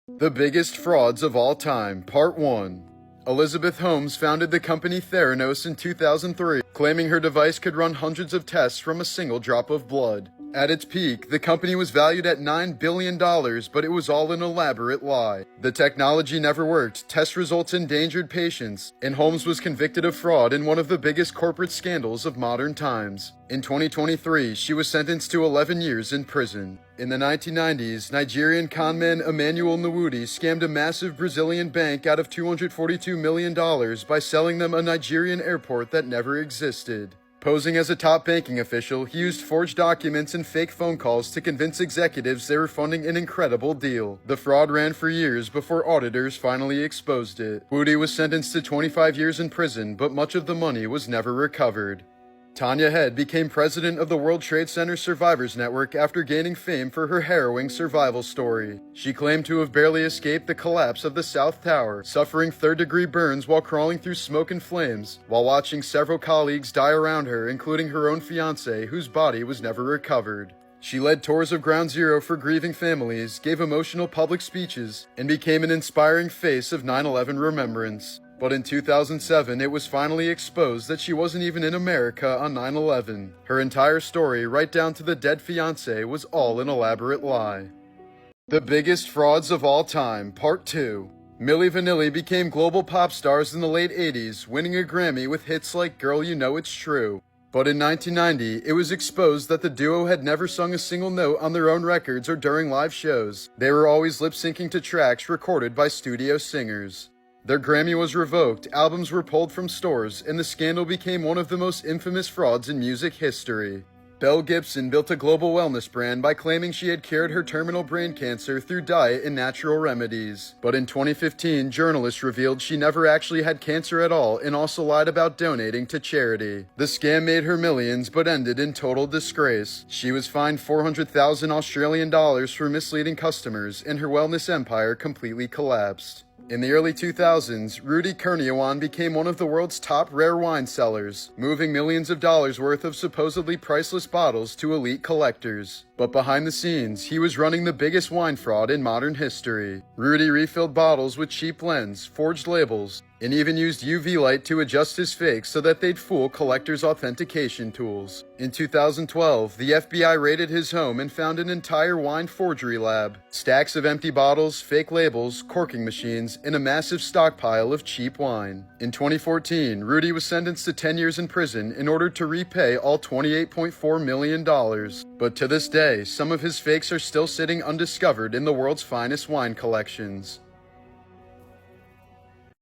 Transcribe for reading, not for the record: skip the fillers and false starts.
The Biggest Frauds of All Time, Part 1. Elizabeth Holmes founded the company Theranos in 2003, claiming her device could run hundreds of tests from a single drop of blood. At its peak, the company was valued at $9 billion, but it was all an elaborate lie. The technology never worked, test results endangered patients, and Holmes was convicted of fraud in one of the biggest corporate scandals of modern times. In 2023, she was sentenced to 11 years in prison. In the 1990s, Nigerian conman Emmanuel Nwudi scammed a massive Brazilian bank out of $242 million by selling them a Nigerian airport that never existed. Posing as a top banking official, he used forged documents and fake phone calls to convince executives they were funding an incredible deal. The fraud ran for years before auditors finally exposed it. Nwudi was sentenced to 25 years in prison, but much of the money was never recovered. Tanya Head became president of the World Trade Center Survivors Network after gaining fame for her harrowing survival story. She claimed to have barely escaped the collapse of the South Tower, suffering third-degree burns while crawling through smoke and flames, while watching several colleagues die around her, including her own fiancé, whose body was never recovered. She led tours of Ground Zero for grieving families, gave emotional public speeches, and became an inspiring face of 9/11 remembrance. But in 2007, it was finally exposed that she wasn't even in America on 9/11. Her entire story, right down to the dead fiancé, was all an elaborate lie. The Biggest Frauds of All Time, Part 2. Milli Vanilli became global pop stars in the late 80s, winning a Grammy with hits like Girl You Know It's True. But in 1990, it was exposed that the duo had never sung a single note on their own records or during live shows. They were always lip-syncing to tracks recorded by studio singers. Their Grammy was revoked, albums were pulled from stores, and the scandal became one of the most infamous frauds in music history. Belle Gibson built a global wellness brand by claiming she had cured her terminal brain cancer through diet and natural remedies. But in 2015, journalists revealed she never actually had cancer at all and also lied about donating to charity. The scam made her millions but ended in total disgrace. She was fined 400,000 Australian dollars for misleading customers, and her wellness empire completely collapsed. In the early 2000s, Rudy Kurniawan became one of the world's top rare wine sellers, moving millions of dollars worth of supposedly priceless bottles to elite collectors. But behind the scenes, he was running the biggest wine fraud in modern history. Rudy refilled bottles with cheap blends, forged labels, and even used UV light to adjust his fakes so that they'd fool collectors' authentication tools. In 2012, the FBI raided his home and found an entire wine forgery lab, stacks of empty bottles, fake labels, corking machines, and a massive stockpile of cheap wine. In 2014, Rudy was sentenced to 10 years in prison in order to repay all $28.4 million. But to this day, some of his fakes are still sitting undiscovered in the world's finest wine collections.